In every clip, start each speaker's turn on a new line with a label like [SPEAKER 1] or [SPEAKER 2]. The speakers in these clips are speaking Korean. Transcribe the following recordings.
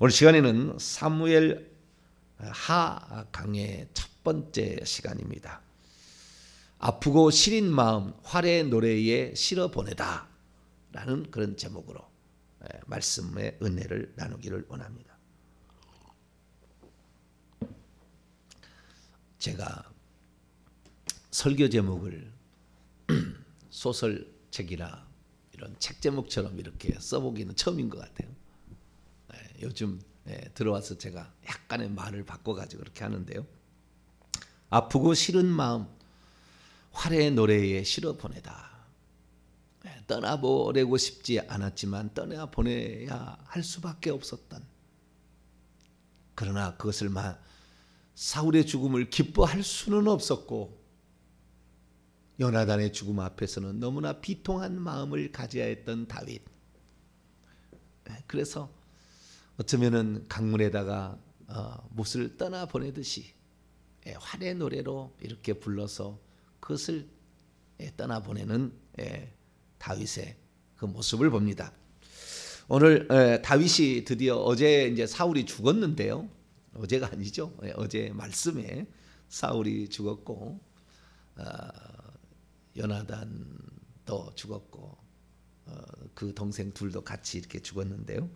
[SPEAKER 1] 오늘 시간에는 사무엘 하 강의 첫 번째 시간입니다. 아프고 시린 마음 활의 노래에 실어 보내다 라는 그런 제목으로 말씀의 은혜를 나누기를 원합니다. 제가 설교 제목을 소설책이나 이런 책 제목처럼 이렇게 써보기는 처음인 것 같아요. 요즘 들어와서 제가 약간의 말을 바꿔가지고 그렇게 하는데요. 아프고 싫은 마음 활의 노래에 실어 보내다. 떠나보내고 싶지 않았지만 떠나보내야 할 수밖에 없었던, 그러나 그것을 사울의 죽음을 기뻐할 수는 없었고 요나단의 죽음 앞에서는 너무나 비통한 마음을 가져야 했던 다윗. 그래서 어쩌면은 강문에다가 못을 떠나보내듯이 활의 노래로 이렇게 불러서 그것을 떠나보내는 다윗의 그 모습을 봅니다. 오늘 다윗이 드디어 어제 이제 사울이 죽었는데요. 어제가 아니죠. 어제 말씀에 사울이 죽었고 요나단도 죽었고 그 동생 둘도 같이 이렇게 죽었는데요.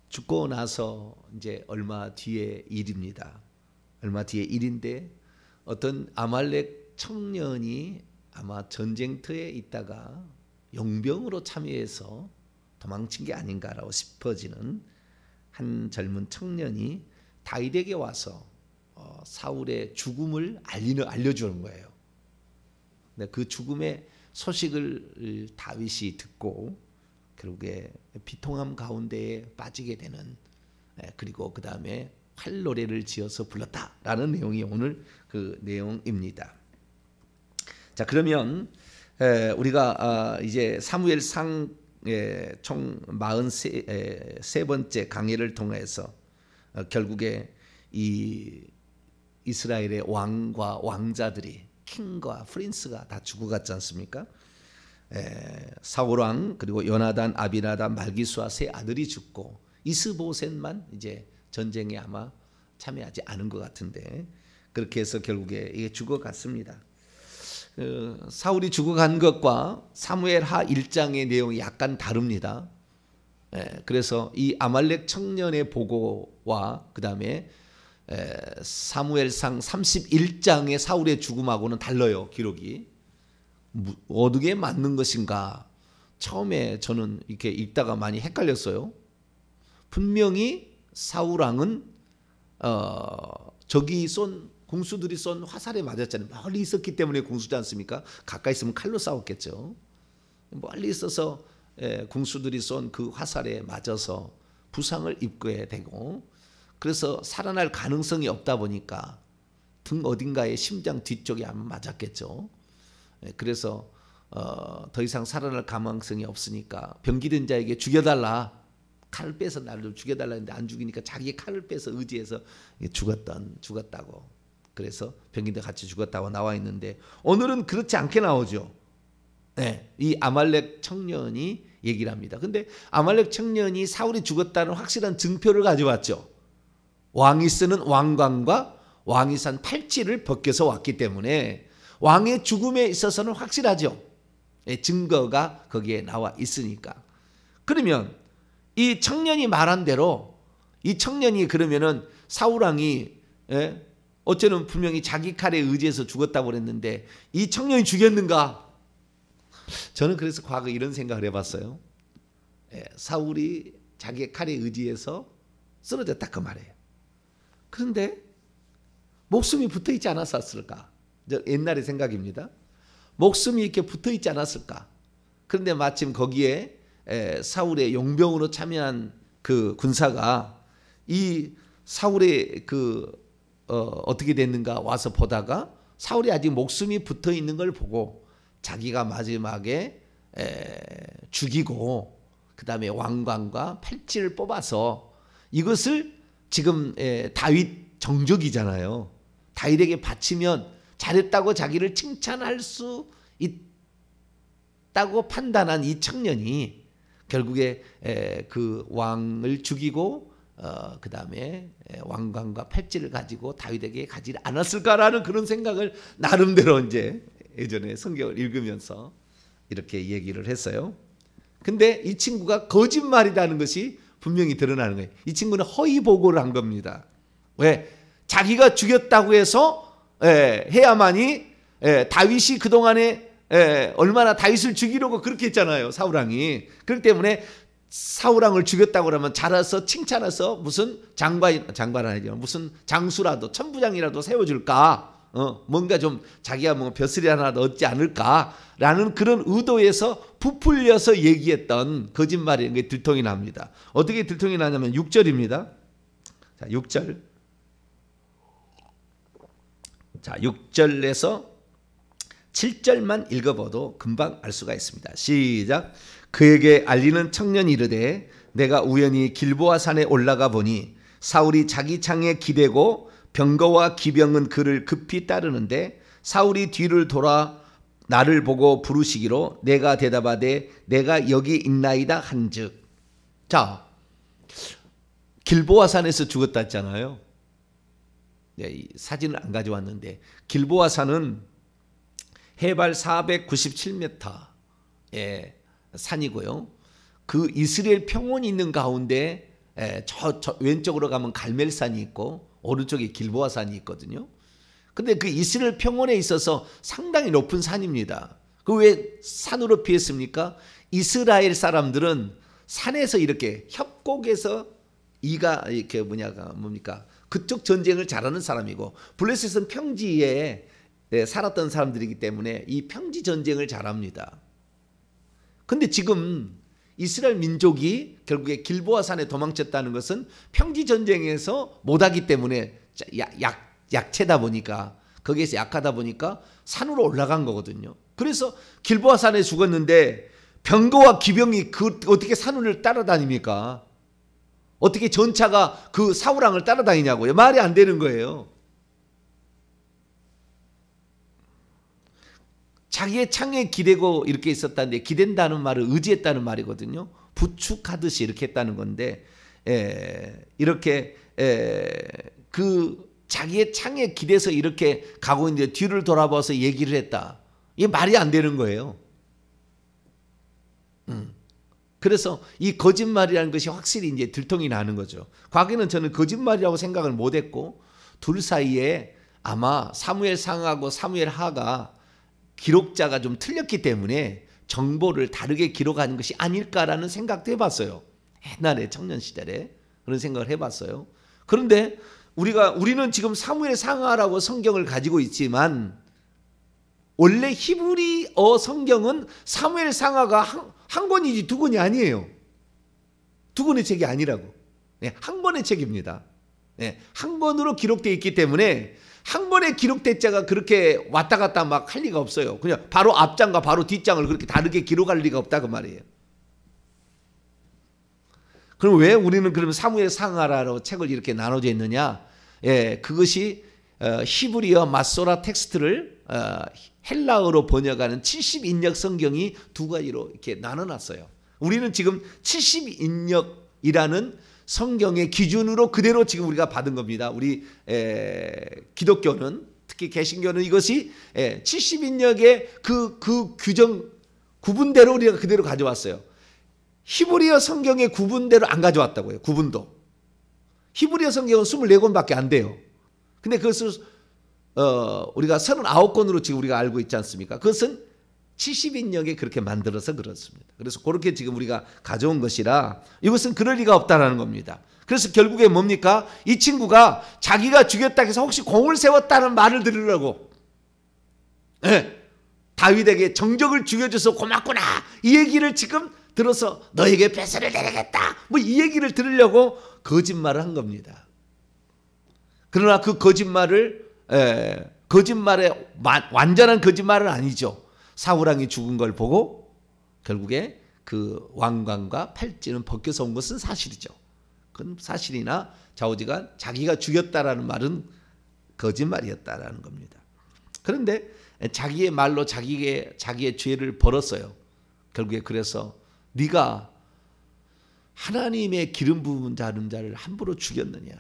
[SPEAKER 1] 죽고 나서 이제 얼마 뒤의 일입니다. 얼마 뒤의 일인데 어떤 아말렉 청년이 아마 전쟁터에 있다가 용병으로 참여해서 도망친 게 아닌가라고 싶어지는 한 젊은 청년이 다윗에게 와서 사울의 죽음을 알려주는 거예요. 근데 그 죽음의 소식을 다윗이 듣고 결국에 비통함 가운데에 빠지게 되는, 그리고 그 다음에 활노래를 지어서 불렀다라는 내용이 오늘 그 내용입니다. 자, 그러면 우리가 이제 사무엘상 총 43번째 강해를 통해서 결국에 이 이스라엘의 왕과 왕자들이, 킹과 프린스가 다 죽어갔지 않습니까? 사울 왕, 그리고 요나단, 아비나답, 말기수와 세 아들이 죽고 이스보셋만 이제 전쟁에 아마 참여하지 않은 것 같은데, 그렇게 해서 결국에 이게 죽어갔습니다. 사울이 죽어간 것과 사무엘 하 1장의 내용이 약간 다릅니다. 그래서 이 아말렉 청년의 보고와 그 다음에 사무엘상 31장의 사울의 죽음하고는 달라요. 기록이 어떻게 맞는 것인가, 처음에 저는 이렇게 읽다가 많이 헷갈렸어요. 분명히 사울 왕은 저기 쏜 궁수들이 쏜 화살에 맞았잖아요. 멀리 있었기 때문에 궁수지 않습니까? 가까이 있으면 칼로 싸웠겠죠. 멀리 있어서 궁수들이 쏜 그 화살에 맞아서 부상을 입게 되고, 그래서 살아날 가능성이 없다 보니까 등 어딘가에 심장 뒤쪽에 아마 맞았겠죠. 그래서 더 이상 살아날 가능성이 없으니까 병기된 자에게 죽여달라, 칼을 빼서 나를 죽여달라 했는데 안 죽이니까 자기 칼을 빼서 의지해서 죽었다고, 그래서 병기들 같이 죽었다고 나와 있는데, 오늘은 그렇지 않게 나오죠. 이 아말렉 청년이 얘기를 합니다. 근데 아말렉 청년이 사울이 죽었다는 확실한 증표를 가져왔죠. 왕이 쓰는 왕관과 왕이 산 팔찌를 벗겨서 왔기 때문에 왕의 죽음에 있어서는 확실하죠. 증거가 거기에 나와 있으니까. 그러면 이 청년이 말한 대로, 이 청년이 그러면은 사울 왕이 어째는 분명히 자기 칼에 의지해서 죽었다고 그랬는데 이 청년이 죽였는가? 저는 그래서 과거 이런 생각을 해봤어요. 사울이 자기의 칼에 의지해서 쓰러졌다 그 말이에요. 그런데 목숨이 붙어있지 않았을까? 옛날의 생각입니다. 목숨이 이렇게 붙어있지 않았을까? 그런데 마침 거기에 사울의 용병으로 참여한 그 군사가 이 사울의 어떻게 됐는가 와서 보다가 사울이 아직 목숨이 붙어 있는 걸 보고 자기가 마지막에 죽이고 그 다음에 왕관과 팔찌를 뽑아서 이것을 지금 다윗 정적이잖아요. 다윗에게 바치면 잘했다고 자기를 칭찬할 수 있다고 판단한 이 청년이 결국에 그 왕을 죽이고 그 다음에 왕관과 팔찌를 가지고 다윗에게 가지 않았을까라는 그런 생각을 나름대로 이제 예전에 성경을 읽으면서 이렇게 얘기를 했어요. 근데 이 친구가 거짓말이라는 것이 분명히 드러나는 거예요. 이 친구는 허위 보고를 한 겁니다. 왜? 자기가 죽였다고 해서 해야만이 다윗이 그동안에 얼마나 다윗을 죽이려고 그렇게 했잖아요. 사울왕이. 그렇기 때문에 사울왕을 죽였다고 그러면 자라서 칭찬해서 무슨 장관 아니죠. 무슨 장수라도 천부장이라도 세워줄까? 뭔가 좀 자기가 뭐 벼슬이 하나도 얻지 않을까라는 그런 의도에서 부풀려서 얘기했던 거짓말이 게 들통이 납니다. 어떻게 들통이 나냐면 6절입니다. 자, 6절. 자, 6절에서 7절만 읽어봐도 금방 알 수가 있습니다. 시작. 그에게 알리는 청년이 이르되 내가 우연히 길보아 산에 올라가 보니 사울이 자기 창에 기대고 병거와 기병은 그를 급히 따르는데 사울이 뒤를 돌아 나를 보고 부르시기로 내가 대답하되 내가 여기 있나이다 한즉. 자, 길보아 산에서 죽었다 했잖아요. 네, 사진을 안 가져왔는데 길보아 산은 해발 497m의 산이고요. 그 이스라엘 평원이 있는 가운데 저 왼쪽으로 가면 갈멜산이 있고 오른쪽에 길보아 산이 있거든요. 근데 그 이스라엘 평원에 있어서 상당히 높은 산입니다. 그 왜 산으로 피했습니까? 이스라엘 사람들은 산에서 이렇게 협곡에서 이렇게 뭡니까? 그쪽 전쟁을 잘하는 사람이고 블레셋은 평지에 살았던 사람들이기 때문에 이 평지 전쟁을 잘합니다. 근데 지금 이스라엘 민족이 결국에 길보아 산에 도망쳤다는 것은 평지 전쟁에서 못하기 때문에 약체다 보니까 거기에서 약하다 보니까 산으로 올라간 거거든요. 그래서 길보아 산에 죽었는데 병거와 기병이 어떻게 산을 따라다닙니까? 어떻게 전차가 그 사울왕을 따라다니냐고요. 말이 안 되는 거예요. 자기의 창에 기대고 이렇게 있었다는데 기댄다는 말을 의지했다는 말이거든요. 부축하듯이 이렇게 했다는 건데 이렇게 그 자기의 창에 기대서 이렇게 가고 있는데 뒤를 돌아봐서 얘기를 했다. 이게 말이 안 되는 거예요. 그래서 이 거짓말이라는 것이 확실히 이제 들통이 나는 거죠. 과거에는 저는 거짓말이라고 생각을 못했고 둘 사이에 아마 사무엘 상하고 사무엘 하가 기록자가 좀 틀렸기 때문에 정보를 다르게 기록하는 것이 아닐까라는 생각도 해봤어요. 옛날에 청년 시절에 그런 생각을 해봤어요. 그런데 우리는 지금 사무엘 상하라고 성경을 가지고 있지만 원래 히브리어 성경은 사무엘 상하가 한 권이지 두 권이 아니에요. 두 권의 책이 아니라고. 한 권의 책입니다. 한 권으로 기록되어 있기 때문에 한 권에 기록된 자가 그렇게 왔다 갔다 막 할 리가 없어요. 그냥 바로 앞장과 바로 뒷장을 그렇게 다르게 기록할 리가 없다 그 말이에요. 그럼 왜 우리는 그러면 사무엘 상하라고 책을 이렇게 나눠져 있느냐? 그것이 히브리어 마소라 텍스트를 헬라어로 번역하는 70인역 성경이 두 가지로 이렇게 나눠놨어요. 우리는 지금 70인역이라는 성경의 기준으로 그대로 지금 우리가 받은 겁니다. 우리 기독교는 특히 개신교는 이것이 70인역의 그 규정 구분대로 우리가 그대로 가져왔어요. 히브리어 성경의 구분대로 안 가져왔다고요. 구분도. 히브리어 성경은 24권밖에 안 돼요. 근데 그것을 우리가 39권으로 지금 우리가 알고 있지 않습니까? 그것은 70인역에 그렇게 만들어서 그렇습니다. 그래서 그렇게 지금 우리가 가져온 것이라 이것은 그럴 리가 없다라는 겁니다. 그래서 결국에 뭡니까? 이 친구가 자기가 죽였다 해서 혹시 공을 세웠다는 말을 들으려고 다윗에게 정적을 죽여줘서 고맙구나 이 얘기를 지금 들어서 너에게 벼슬을 내리겠다 뭐 이 얘기를 들으려고 거짓말을 한 겁니다. 그러나 그 거짓말의 완전한 거짓말은 아니죠. 사울왕이 죽은 걸 보고 결국에 그 왕관과 팔찌는 벗겨서 온 것은 사실이죠. 그건 사실이나 좌우지간 자기가 죽였다라는 말은 거짓말이었다라는 겁니다. 그런데 자기의 말로 자기의 죄를 벌었어요. 결국에 그래서 네가 하나님의 기름 부은 자를 함부로 죽였느냐.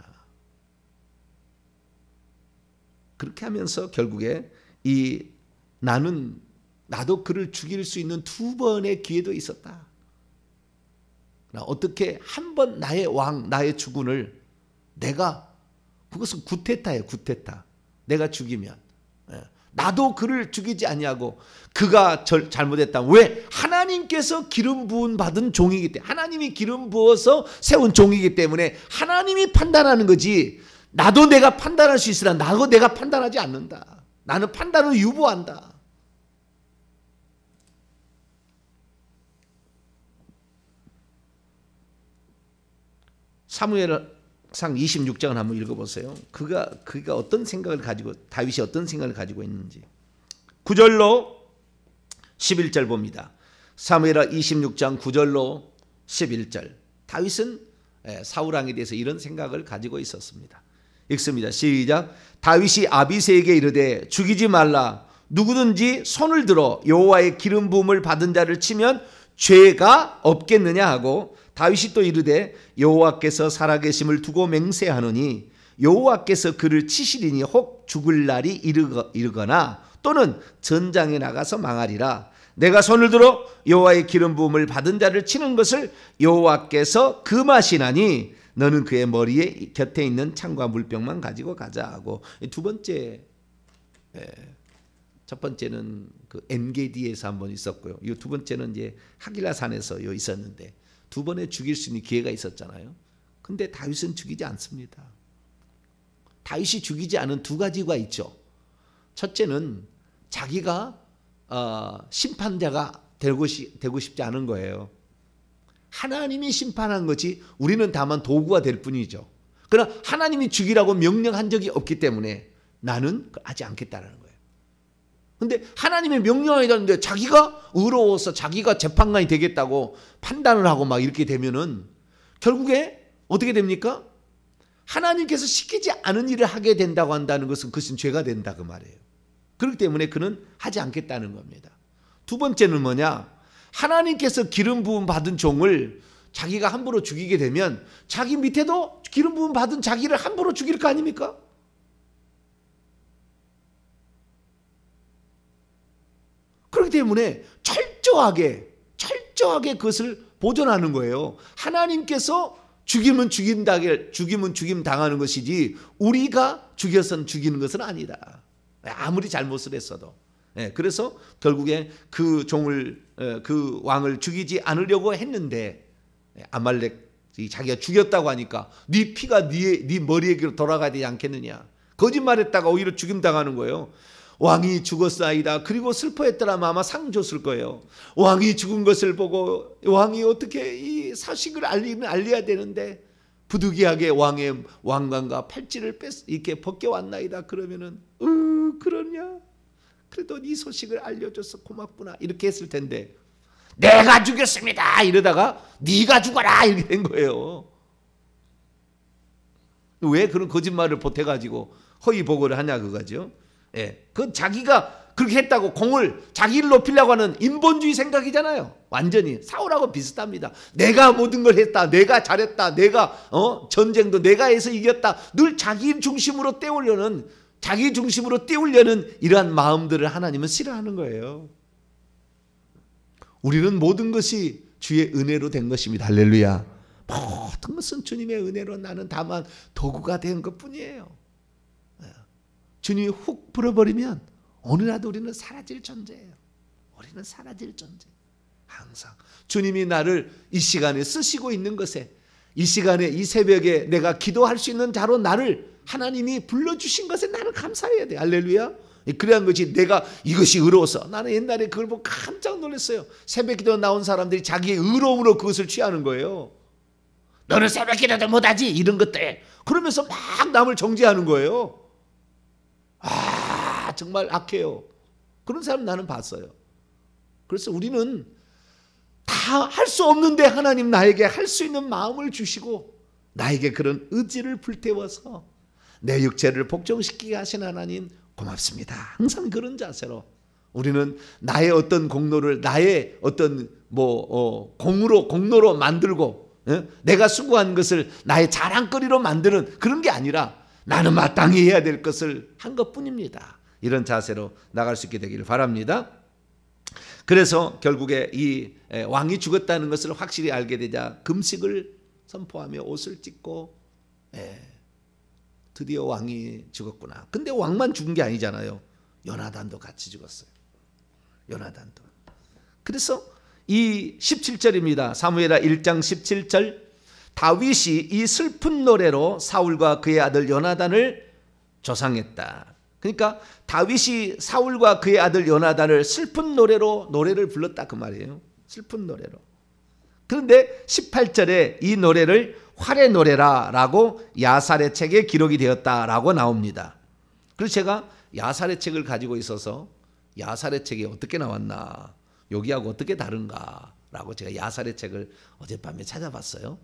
[SPEAKER 1] 그렇게 하면서 결국에 나도 그를 죽일 수 있는 두 번의 기회도 있었다. 어떻게 한 번 나의 왕, 나의 주군을 그것은 구테타예요. 구테타. 내가 죽이면 나도 그를 죽이지 아니하고 그가 잘못했다. 왜? 하나님께서 기름 부은 받은 종이기 때문에, 하나님이 기름 부어서 세운 종이기 때문에 하나님이 판단하는 거지, 나도 내가 판단할 수 있으나 내가 판단하지 않는다. 나는 판단을 유보한다. 사무엘상 26장을 한번 읽어보세요. 그가 어떤 생각을 가지고, 다윗이 어떤 생각을 가지고 있는지. 9절로 11절 봅니다. 사무엘하 26장 9절로 11절. 다윗은 사울왕에 대해서 이런 생각을 가지고 있었습니다. 읽습니다. 시작. 다윗이 아비새에게 이르되 죽이지 말라. 누구든지 손을 들어 여호와의 기름 부음을 받은 자를 치면 죄가 없겠느냐 하고, 다윗이 또 이르되 여호와께서 살아계심을 두고 맹세하노니 여호와께서 그를 치시리니 혹 죽을 날이 이르거나 또는 전장에 나가서 망하리라. 내가 손을 들어 여호와의 기름 부음을 받은 자를 치는 것을 여호와께서 금하시나니 너는 그의 머리에 곁에 있는 창과 물병만 가지고 가자 하고, 두 번째, 첫 번째는 그 엔게디에서 한번 있었고요. 이 두 번째는 이제 하길라산에서 있었는데 두 번에 죽일 수 있는 기회가 있었잖아요. 근데 다윗은 죽이지 않습니다. 다윗이 죽이지 않은 두 가지가 있죠. 첫째는 자기가 심판자가 되고 싶지 않은 거예요. 하나님이 심판한 거지 우리는 다만 도구가 될 뿐이죠. 그러나 하나님이 죽이라고 명령한 적이 없기 때문에 나는 하지 않겠다는 거예요. 근데 하나님의 명령이 있는데 자기가 의로워서 자기가 재판관이 되겠다고 판단을 하고 막 이렇게 되면은 결국에 어떻게 됩니까? 하나님께서 시키지 않은 일을 하게 된다고 한다는 것은 그것은 죄가 된다 그 말이에요. 그렇기 때문에 그는 하지 않겠다는 겁니다. 두 번째는 뭐냐? 하나님께서 기름 부음 받은 종을 자기가 함부로 죽이게 되면 자기 밑에도 기름 부음 받은 자기를 함부로 죽일 거 아닙니까? 그렇기 때문에 철저하게 그것을 보존하는 거예요. 하나님께서 죽이면 죽임 당하는 것이지 우리가 죽여서는 죽이는 것은 아니다. 아무리 잘못을 했어도. 그래서 결국에 그 왕을 죽이지 않으려고 했는데 아말렉이 자기가 죽였다고 하니까 네 피가 네 머리에게로 돌아가야 되지 않겠느냐. 거짓말했다가 오히려 죽임 당하는 거예요. 왕이 죽었사이다. 그리고 슬퍼했더라면 아마 상 줬을 거예요. 왕이 죽은 것을 보고 왕이 어떻게 이 사식을 알려야 되는데 부득이하게 왕의 왕관과 팔찌를 이렇게 벗겨왔나이다. 그러면은 그러냐? 그래도 네 소식을 알려줘서 고맙구나. 이렇게 했을 텐데 내가 죽였습니다. 이러다가 네가 죽어라. 이렇게 된 거예요. 왜 그런 거짓말을 보태가지고 허위 보고를 하냐 그거죠. 그 자기가 그렇게 했다고 공을 자기를 높이려고 하는 인본주의 생각이잖아요. 완전히 사울하고 비슷합니다. 내가 모든 걸 했다. 내가 잘했다. 내가 전쟁도 내가 해서 이겼다. 늘 자기 중심으로 띄우려는 이러한 마음들을 하나님은 싫어하는 거예요. 우리는 모든 것이 주의 은혜로 된 것입니다. 할렐루야. 모든 것은 주님의 은혜로 나는 다만 도구가 된 것뿐이에요. 주님이 훅 불어버리면 어느 나도 우리는 사라질 존재예요. 우리는 사라질 존재. 항상 주님이 나를 이 시간에 쓰시고 있는 것에, 이 시간에 이 새벽에 내가 기도할 수 있는 자로 나를 하나님이 불러주신 것에 나는 감사해야 돼. 할렐루야. 그래야 것이 내가 이것이 의로워서. 나는 옛날에 그걸 보고 깜짝 놀랐어요. 새벽 기도 나온 사람들이 자기의 의로움으로 그것을 취하는 거예요. 너는 새벽 기도도 못하지 이런 것들 그러면서 막 남을 정죄하는 거예요. 정말 악해요. 그런 사람 나는 봤어요. 그래서 우리는 다 할 수 없는데 하나님 나에게 할 수 있는 마음을 주시고 나에게 그런 의지를 불태워서 내 육체를 복종시키게 하신 하나님 고맙습니다. 항상 그런 자세로 우리는 나의 어떤 공로를 나의 어떤 공로로 만들고 내가 수고한 것을 나의 자랑거리로 만드는 그런 게 아니라 나는 마땅히 해야 될 것을 한 것뿐입니다. 이런 자세로 나갈 수 있게 되기를 바랍니다. 그래서 결국에 이 왕이 죽었다는 것을 확실히 알게 되자 금식을 선포하며 옷을 찢고 드디어 왕이 죽었구나. 근데 왕만 죽은 게 아니잖아요. 요나단도 같이 죽었어요. 요나단도. 그래서 이 17절입니다. 사무엘하 1장 17절, 다윗이 이 슬픈 노래로 사울과 그의 아들 요나단을 조상했다. 그러니까 다윗이 사울과 그의 아들 요나단을 슬픈 노래로 노래를 불렀다 그 말이에요. 슬픈 노래로. 그런데 18절에 이 노래를 활의 노래라라고 야살의 책에 기록이 되었다라고 나옵니다. 그래서 제가 야살의 책을 가지고 있어서 야살의 책이 어떻게 나왔나, 여기하고 어떻게 다른가라고 제가 야살의 책을 어젯밤에 찾아봤어요.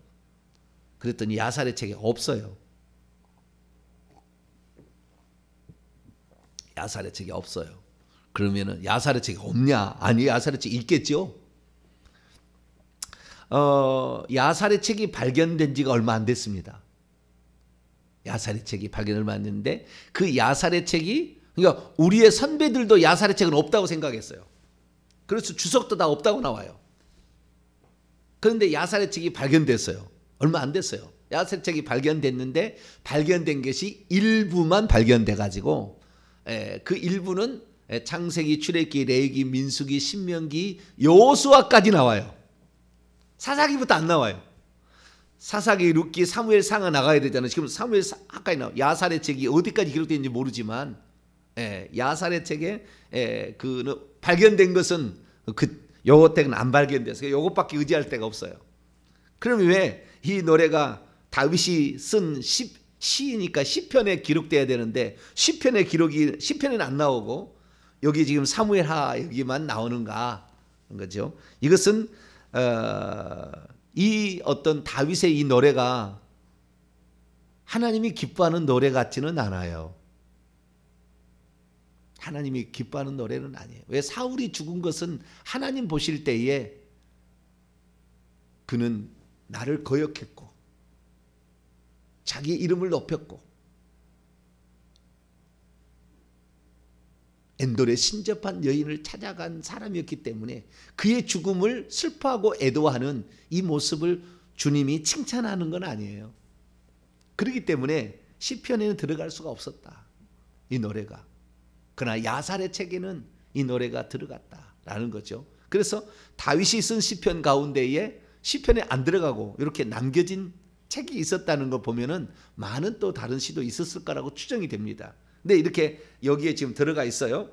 [SPEAKER 1] 그랬더니 야살의 책이 없어요. 야살의 책이 없어요. 그러면은 야살의 책이 없냐? 아니, 야살의 책이 있겠죠. 야살의 책이 발견된 지가 얼마 안 됐습니다. 야살의 책이 발견을 받는데 그 야살의 책이, 그러니까 우리의 선배들도 야살의 책은 없다고 생각했어요. 그래서 주석도 다 없다고 나와요. 그런데 야살의 책이 발견됐어요. 얼마 안 됐어요. 야살의 책이 발견됐는데 발견된 것이 일부만 발견돼 가지고 그 일부는 창세기, 출애굽기, 레위기, 민수기, 신명기, 여호수아까지 나와요. 사사기부터 안 나와요. 사사기, 룻기, 사무엘상은 나가야 되잖아요. 지금 사무엘상까지 나와요. 야살의 책이 어디까지 기록되는지 모르지만 야살의 책에 그 발견된 것은 요거 때는 안 발견돼서 요것밖에 의지할 데가 없어요. 그러면 왜 이 노래가 다윗이 쓴 시이니까 시편에 기록돼야 되는데 시편에는 안 나오고 여기 지금 사무엘하 여기만 나오는가 그런 거죠. 이것은 이 어떤 다윗의 이 노래가 하나님이 기뻐하는 노래 같지는 않아요. 하나님이 기뻐하는 노래는 아니에요. 왜? 사울이 죽은 것은 하나님 보실 때에 그는 나를 거역했고 자기 이름을 높였고 엔돌의 신접한 여인을 찾아간 사람이었기 때문에 그의 죽음을 슬퍼하고 애도하는 이 모습을 주님이 칭찬하는 건 아니에요. 그렇기 때문에 시편에는 들어갈 수가 없었다, 이 노래가. 그러나 야살의 책에는 이 노래가 들어갔다라는 거죠. 그래서 다윗이 쓴 시편 가운데에 시편에 안 들어가고 이렇게 남겨진 책이 있었다는 거 보면은 많은 또 다른 시도 있었을 거라고 추정이 됩니다. 근데 이렇게 여기에 지금 들어가 있어요.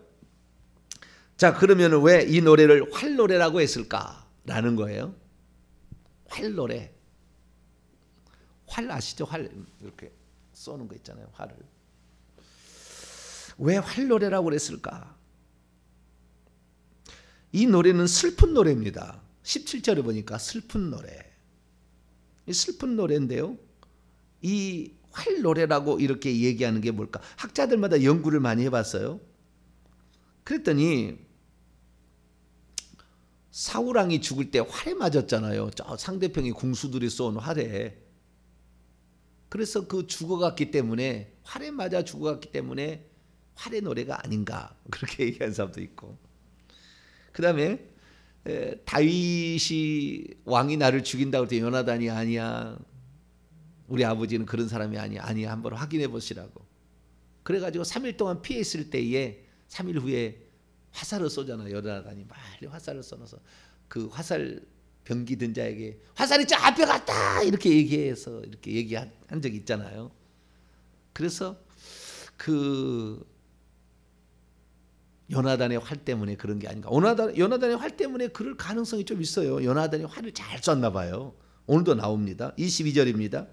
[SPEAKER 1] 자, 그러면 왜 이 노래를 활노래라고 했을까라는 거예요. 활노래. 활 아시죠? 활 이렇게 쏘는 거 있잖아요. 활을. 왜 활노래라고 그랬을까? 이 노래는 슬픈 노래입니다. 17절에 보니까 슬픈 노래. 이 슬픈 노래인데요. 이 활노래라고 이렇게 얘기하는 게 뭘까? 학자들마다 연구를 많이 해봤어요. 그랬더니 사울왕이 죽을 때 활에 맞았잖아요. 저 상대편이 궁수들이 쏜 활에. 그래서 그 죽어갔기 때문에, 활에 맞아 죽어갔기 때문에 활의 노래가 아닌가, 그렇게 얘기하는 사람도 있고. 그 다음에 다윗이 왕이 나를 죽인다고 할 때 요나단이 아니야, 우리 아버지는 그런 사람이 아니야 한번 확인해 보시라고. 그래가지고 3일 동안 피해 있을 때에 3일 후에 화살을 쏘잖아요. 요나단이 빨리 화살을 쏘면서 그 화살 병기 든 자에게 화살이 저 앞에 갔다 이렇게 얘기해서 이렇게 얘기한 적이 있잖아요. 그래서 그 요나단의 활 때문에 그런 게 아닌가. 요나단의 활 때문에 그럴 가능성이 좀 있어요. 요나단이 활을 잘 쐈나 봐요. 오늘도 나옵니다. 22절입니다.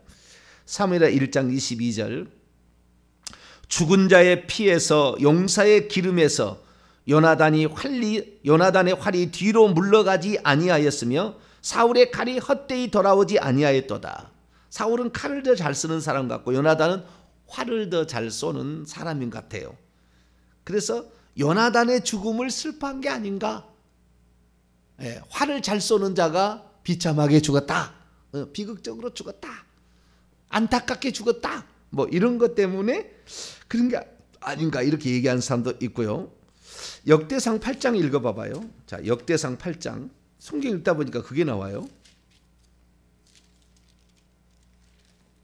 [SPEAKER 1] 사무엘하 1장 22절. 죽은 자의 피에서 용사의 기름에서 요나단의 활이 뒤로 물러가지 아니하였으며 사울의 칼이 헛되이 돌아오지 아니하였도다. 사울은 칼을 더 잘 쓰는 사람 같고 요나단은 활을 더 잘 쏘는 사람인 것 같아요. 그래서 요나단의 죽음을 슬퍼한 게 아닌가. 활을 잘 쏘는 자가 비참하게 죽었다, 비극적으로 죽었다. 안타깝게 죽었다. 뭐 이런 것 때문에 그런 게 아닌가 이렇게 얘기하는 사람도 있고요. 역대상 8장 읽어봐봐요. 자, 역대상 8장 성경 읽다 보니까 그게 나와요.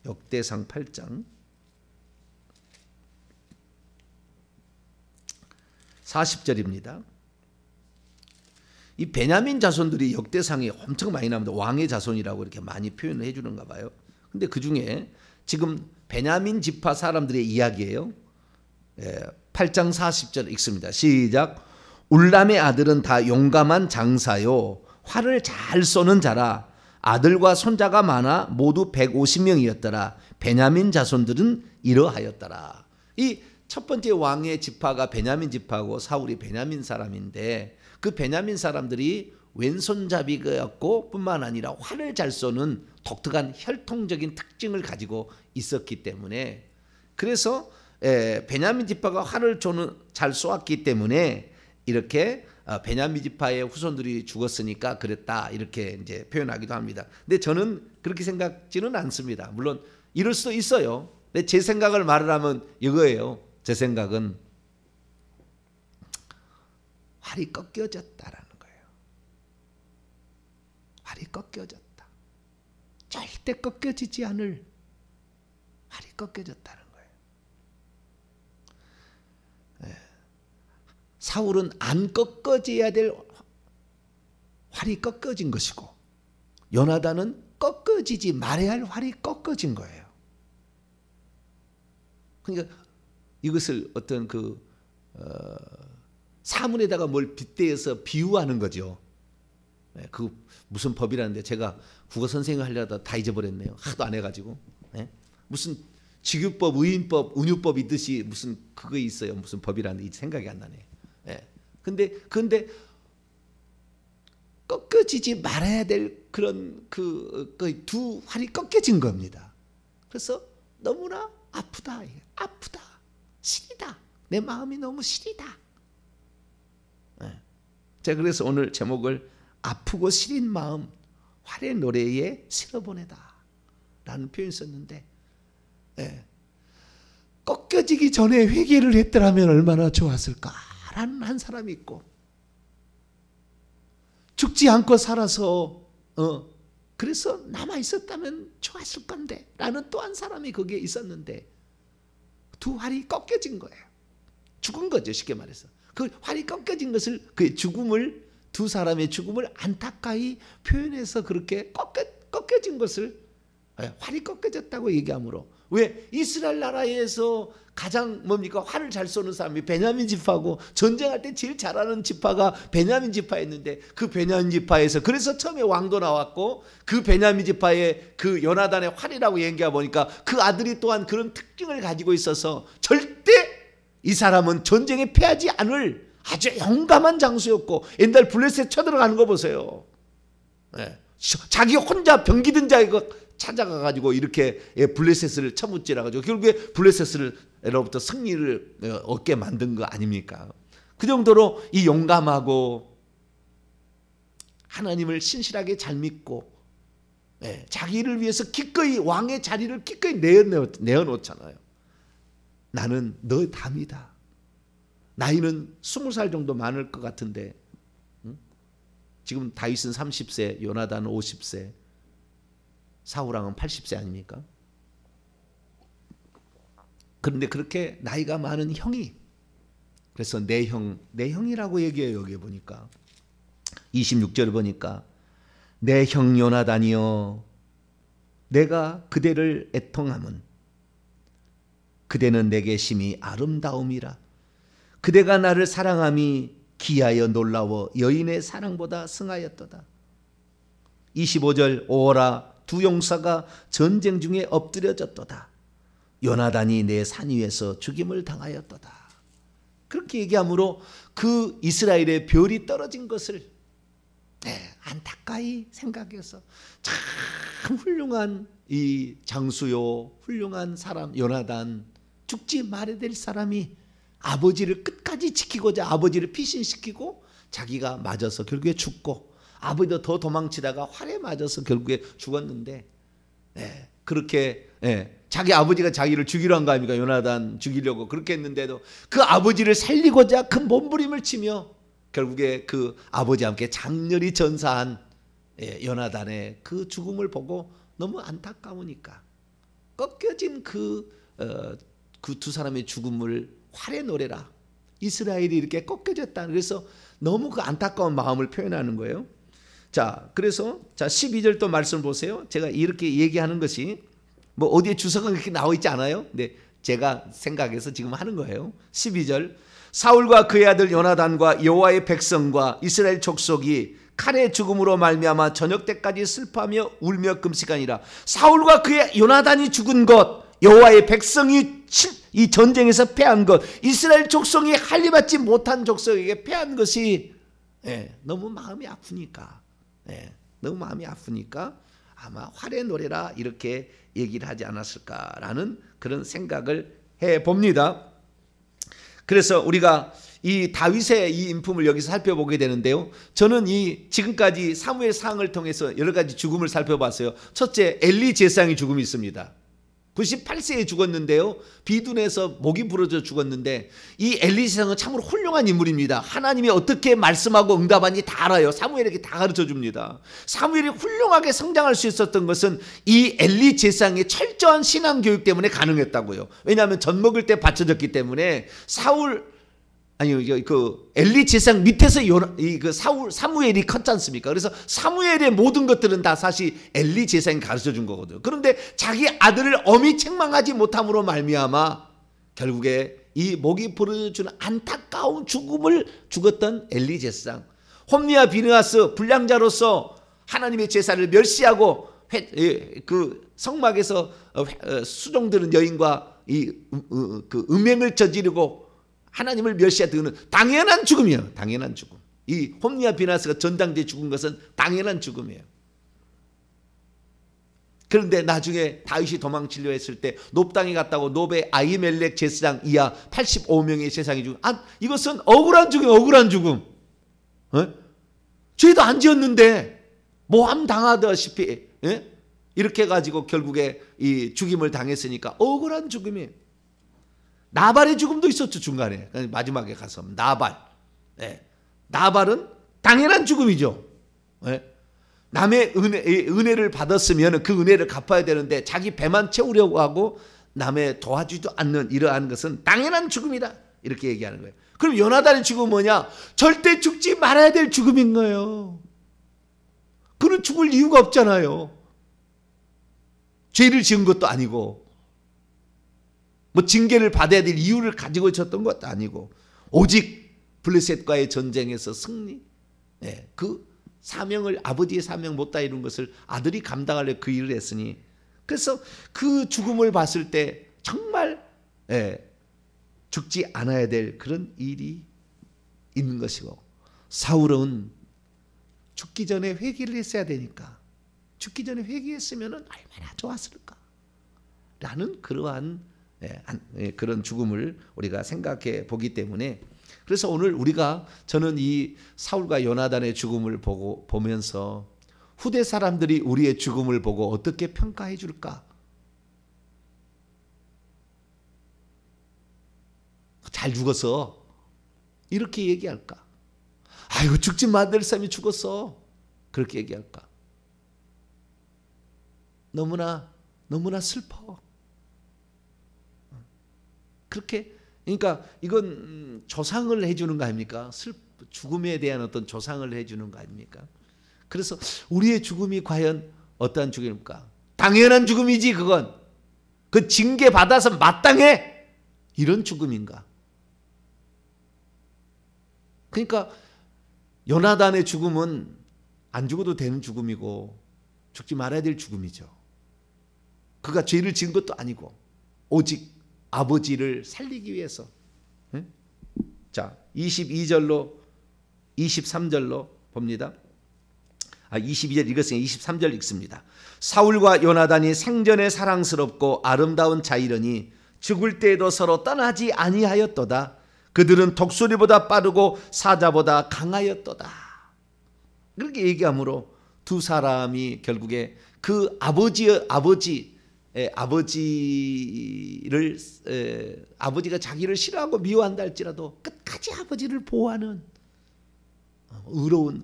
[SPEAKER 1] 역대상 8장 40절입니다. 이 베냐민 자손들이 역대상에 엄청 많이 나옵니다. 왕의 자손이라고 이렇게 많이 표현을 해주는가 봐요. 근데 그 중에 지금 베냐민 지파 사람들의 이야기예요. 8장 40절 읽습니다. 시작. 울람의 아들은 다 용감한 장사요 활을 잘 쏘는 자라. 아들과 손자가 많아 모두 150명이었더라. 베냐민 자손들은 이러하였더라. 이 첫 번째 왕의 지파가 베냐민 지파고 사울이 베냐민 사람인데 그 베냐민 사람들이 왼손잡이였고 뿐만 아니라 활을 잘 쏘는 독특한 혈통적인 특징을 가지고 있었기 때문에 그래서 베냐민 지파가 활을 잘 쏘았기 때문에 이렇게 베냐민 지파의 후손들이 죽었으니까 그랬다 이렇게 이제 표현하기도 합니다. 근데 저는 그렇게 생각지는 않습니다. 물론 이럴 수도 있어요. 근데 제 생각을 말을 하면 이거예요. 제 생각은 활이 꺾여졌다라는 거예요. 활이 꺾여졌다. 절대 꺾여지지 않을 활이 꺾여졌다는 거예요. 사울은 안 꺾어져야 될 활이 꺾어진 것이고 요나단은 꺾어지지 말아야 할 활이 꺾어진 거예요. 그러니까 이것을 어떤 사물에다가 뭘 빗대어서 비유하는 거죠. 그 무슨 법이라는데 제가 국어 선생님 하려다 다 잊어버렸네요. 하도 안 해가지고. 무슨 직유법, 의인법, 운유법 있듯이 무슨 그거 있어요. 무슨 법이라는데 생각이 안 나네. 근데 꺾어지지 말아야 될 그런 그 두 활이 꺾여진 겁니다. 그래서 너무나 아프다. 시리다. 내 마음이 너무 시리다. 제가 그래서 오늘 제목을 아프고 시린 마음 활의 노래에 실어보내다 라는 표현을 썼는데 꺾여지기 전에 회개를 했더라면 얼마나 좋았을까라는 한 사람이 있고 죽지 않고 살아서 그래서 남아있었다면 좋았을 건데 라는 또 한 사람이 거기에 있었는데 두 활이 꺾여진 거예요. 죽은 거죠. 쉽게 말해서. 그 활이 꺾여진 것을 그의 죽음을 두 사람의 죽음을 안타까이 표현해서 그렇게 꺾여진 것을 활이 꺾여졌다고 얘기하므로 왜 이스라엘 나라에서 가장 뭡니까 활을 잘 쏘는 사람이 베냐민 지파고 전쟁할 때 제일 잘하는 지파가 베냐민 지파였는데 그 베냐민 지파에서 그래서 처음에 왕도 나왔고 그 베냐민 지파의 그 요나단의 활이라고 얘기해 보니까 그 아들이 또한 그런 특징을 가지고 있어서 절대 이 사람은 전쟁에 패하지 않을 아주 용감한 장수였고 옛날 블레셋 쳐들어가는 거 보세요. 자기 혼자 병기든 자가 찾아가 가지고 이렇게 블레셋을 쳐무찌라 가지고 결국에 블레셋으로부터 승리를 얻게 만든 거 아닙니까? 그 정도로 이 용감하고 하나님을 신실하게 잘 믿고 자기를 위해서 기꺼이 왕의 자리를 기꺼이 내어놓잖아요. 나는 너 담이다. 나이는 20살 정도 많을 것 같은데 지금 다윗은 30세, 요나단은 50세, 사울왕은 80세 아닙니까? 그런데 그렇게 나이가 많은 형이 그래서 내 형이라고 얘기해요. 여기 보니까 26절 보니까 내 형 요나단이여 내가 그대를 애통함은 그대는 내게 심히 아름다움이라 그대가 나를 사랑함이 기하여 놀라워 여인의 사랑보다 승하였도다. 25절 오라 두 용사가 전쟁 중에 엎드려졌도다. 요나단이 내 산 위에서 죽임을 당하였도다. 그렇게 얘기하므로 그 이스라엘의 별이 떨어진 것을 안타까이 생각해서 참 훌륭한 이 장수요 훌륭한 사람 요나단 죽지 말아야 될 사람이 아버지를 끝까지 지키고자 아버지를 피신시키고 자기가 맞아서 결국에 죽고 아버지도 더 도망치다가 활에 맞아서 결국에 죽었는데, 그렇게 자기 아버지가 자기를 죽이려 한 거 아닙니까? 요나단 죽이려고 그렇게 했는데도 그 아버지를 살리고자 큰 몸부림을 치며 결국에 그 아버지와 함께 장렬히 전사한 요나단의 그 죽음을 보고 너무 안타까우니까 꺾여진 그 두 사람의 죽음을 활에 노래라. 이스라엘이 이렇게 꺾여졌다. 그래서 너무 그 안타까운 마음을 표현하는 거예요. 자, 그래서 12절 또 말씀 보세요. 제가 이렇게 얘기하는 것이 뭐 어디에 주석은 그렇게 나와 있지 않아요? 근데 제가 생각해서 지금 하는 거예요. 12절. 사울과 그의 아들 요나단과 여호와의 백성과 이스라엘 족속이 칼의 죽음으로 말미암아 저녁 때까지 슬퍼하며 울며 금식하니라. 사울과 그의 요나단이 죽은 것, 여호와의 백성이 이 전쟁에서 패한 것, 이스라엘 족속이 할례받지 못한 족속에게 패한 것이 너무 마음이 아프니까, 너무 마음이 아프니까 아마 활의 노래라 이렇게 얘기를 하지 않았을까라는 그런 생각을 해봅니다. 그래서 우리가 이 다윗의 이 인품을 여기서 살펴보게 되는데요. 저는 이 지금까지 사무엘 상을 통해서 여러 가지 죽음을 살펴봤어요. 첫째, 엘리 제사장의 죽음이 있습니다. 98세에 죽었는데요. 비둔해서 목이 부러져 죽었는데 이 엘리 제사장은 참으로 훌륭한 인물입니다. 하나님이 어떻게 말씀하고 응답하는지 다 알아요. 사무엘에게 다 가르쳐 줍니다. 사무엘이 훌륭하게 성장할 수 있었던 것은 이 엘리 제사장의 철저한 신앙 교육 때문에 가능했다고요. 왜냐하면 젖 먹을 때 받쳐졌기 때문에 그 엘리 제사장 밑에서 사무엘이 컸지 않습니까? 그래서 사무엘의 모든 것들은 다 사실 엘리 제사장이 가르쳐 준 거거든요. 그런데 자기 아들을 엄히 책망하지 못함으로 말미암아 결국에 이 목이 부러져주는 안타까운 죽음을 죽었던 엘리 제사장, 홈리와 비느하스 불량자로서 하나님의 제사를 멸시하고 그 성막에서 수종드는 여인과 그 음행을 저지르고 하나님을 멸시했던 당연한 죽음이에요. 당연한 죽음. 이 홈리와 비느하스가 전당대에 죽은 것은 당연한 죽음이에요. 그런데 나중에 다윗이 도망치려 했을 때 놉 땅에 갔다고 놉의 아히멜렉 제사장 이하 85명의 제사장이 죽음. 이것은 억울한 죽음, 억울한 죽음. 죄도 안 지었는데 모함 당하다시피 이렇게 해가지고 결국에 이 죽임을 당했으니까 억울한 죽음이에요. 나발의 죽음도 있었죠. 중간에 마지막에 가서 나발. 나발은 당연한 죽음이죠. 남의 은혜를 받았으면 그 은혜를 갚아야 되는데 자기 배만 채우려고 하고 남의 도와주지도 않는 이러한 것은 당연한 죽음이다. 이렇게 얘기하는 거예요. 그럼 요나단의 죽음은 뭐냐? 절대 죽지 말아야 될 죽음인 거예요. 그는 죽을 이유가 없잖아요. 죄를 지은 것도 아니고 뭐 징계를 받아야 될 이유를 가지고 있었던 것도 아니고 오직 블레셋과의 전쟁에서 승리, 그 사명을 아버지의 사명 못다 이룬 것을 아들이 감당하려 그 일을 했으니 그래서 그 죽음을 봤을 때 정말 죽지 않아야 될 그런 일이 있는 것이고 사울은 죽기 전에 회개를 했어야 되니까 죽기 전에 회개했으면 얼마나 좋았을까 라는 그러한 그런 죽음을 우리가 생각해 보기 때문에 그래서 오늘 저는 이 사울과 요나단의 죽음을 보면서 후대 사람들이 우리의 죽음을 보고 어떻게 평가해 줄까? 잘 죽었어. 이렇게 얘기할까? 아이고 죽지 말아야 될 사람이 죽었어. 그렇게 얘기할까? 너무나 슬퍼. 그렇게 그러니까 이건 조상을 해주는 거 아닙니까? 죽음에 대한 어떤 조상을 해주는 거 아닙니까? 그래서 우리의 죽음이 과연 어떠한 죽음일까? 당연한 죽음이지 그건. 그 징계 받아서 마땅해 이런 죽음인가? 그러니까 요나단의 죽음은 안 죽어도 되는 죽음이고 죽지 말아야 될 죽음이죠. 그가 죄를 지은 것도 아니고 오직 아버지를 살리기 위해서. 자, 22절로 23절로 봅니다. 22절 읽었으니 23절 읽습니다. 사울과 요나단이 생전에 사랑스럽고 아름다운 자이러니 죽을 때에도 서로 떠나지 아니하였도다. 그들은 독수리보다 빠르고 사자보다 강하였도다. 그렇게 얘기함으로 두 사람이 결국에 그 아버지가 자기를 싫어하고 미워한다 할지라도 끝까지 아버지를 보호하는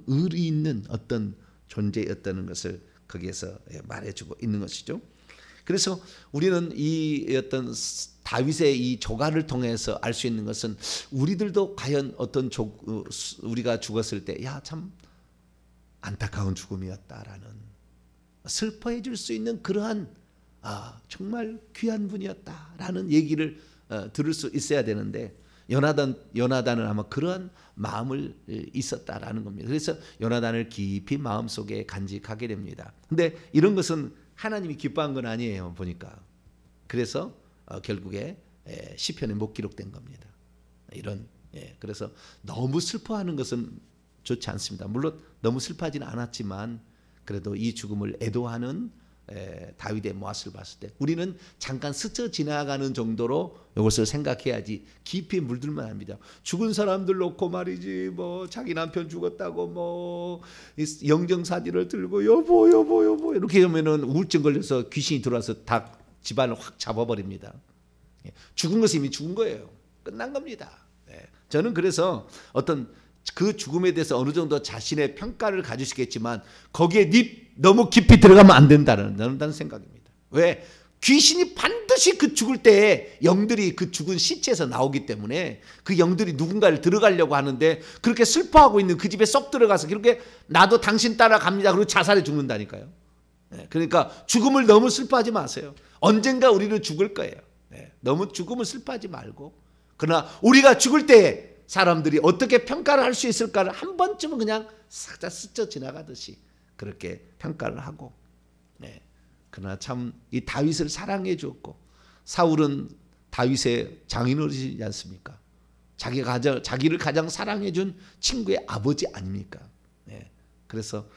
[SPEAKER 1] 의리 있는 어떤 존재였다는 것을 거기에서 말해주고 있는 것이죠. 그래서 우리는 이 어떤 다윗의 이 조가를 통해서 알 수 있는 것은 우리들도 과연 어떤 우리가 죽었을 때 야 참 안타까운 죽음이었다라는 슬퍼해 줄 수 있는 그러한 정말 귀한 분이었다라는 얘기를 들을 수 있어야 되는데 요나단은 아마 그러한 마음을 있었다라는 겁니다. 그래서 요나단을 깊이 마음속에 간직하게 됩니다. 근데 이런 것은 하나님이 기뻐한 건 아니에요, 보니까. 그래서 결국에 시편에 못 기록된 겁니다. 그래서 너무 슬퍼하는 것은 좋지 않습니다. 물론 너무 슬퍼하지는 않았지만 그래도 이 죽음을 애도하는 다윗의 모습을 봤을 때 우리는 잠깐 스쳐 지나가는 정도로 이것을 생각해야지 깊이 물들면 합니다. 죽은 사람들 놓고 말이지 뭐 자기 남편 죽었다고 뭐 영정사진을 들고 여보 이렇게 하면은 우울증 걸려서 귀신이 들어와서 다 집안을 확 잡아버립니다. 죽은 것이 이미 죽은 거예요. 끝난 겁니다. 저는 그래서 어떤 그 죽음에 대해서 어느 정도 자신의 평가를 가지시겠지만 거기에 너무 깊이 들어가면 안 된다는 생각입니다. 왜? 귀신이 반드시 그 죽을 때에 영들이 그 죽은 시체에서 나오기 때문에 그 영들이 누군가를 들어가려고 하는데 그렇게 슬퍼하고 있는 그 집에 쏙 들어가서 그렇게 나도 당신 따라갑니다. 그리고 자살해 죽는다니까요. 그러니까 죽음을 너무 슬퍼하지 마세요. 언젠가 우리는 죽을 거예요. 너무 죽음을 슬퍼하지 말고 그러나 우리가 죽을 때에 사람들이 어떻게 평가를 할 수 있을까를 한 번쯤은 그냥 살짝 스쳐 지나가듯이 그렇게 평가를 하고 그러나 참 이 다윗을 사랑해 주었고 사울은 다윗의 장인어른이지 않습니까? 자기를 가장 사랑해 준 친구의 아버지 아닙니까? 그래서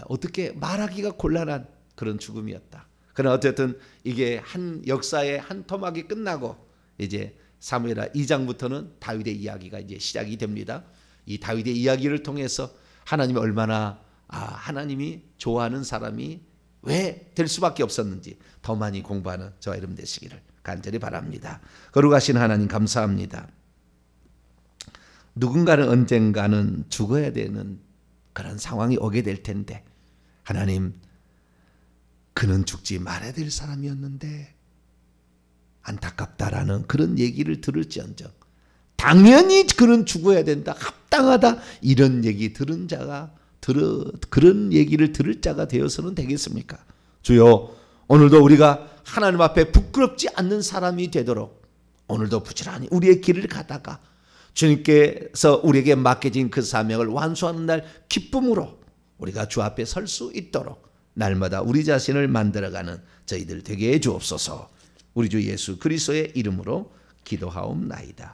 [SPEAKER 1] 어떻게 말하기가 곤란한 그런 죽음이었다. 그러나 어쨌든 이게 한 역사의 한 토막이 끝나고 이제 사무엘하 2장부터는 다윗의 이야기가 이제 시작이 됩니다. 이 다윗의 이야기를 통해서 하나님이 얼마나 하나님이 좋아하는 사람이 왜 될 수밖에 없었는지 더 많이 공부하는 저와 여러분 되시기를 간절히 바랍니다. 거룩하신 하나님 감사합니다. 누군가는 언젠가는 죽어야 되는 그런 상황이 오게 될 텐데 하나님 그는 죽지 말아야 될 사람이었는데 안타깝다라는 그런 얘기를 들을지언정 당연히 그는 죽어야 된다 합당하다 이런 얘기 들은 자가 그런 얘기를 들을 자가 되어서는 되겠습니까? 주여 오늘도 우리가 하나님 앞에 부끄럽지 않는 사람이 되도록 오늘도 부지런히 우리의 길을 가다가 주님께서 우리에게 맡겨진 그 사명을 완수하는 날 기쁨으로 우리가 주 앞에 설 수 있도록 날마다 우리 자신을 만들어가는 저희들 되게 해 주옵소서. 우리 주 예수 그리스도의 이름으로 기도하옵나이다.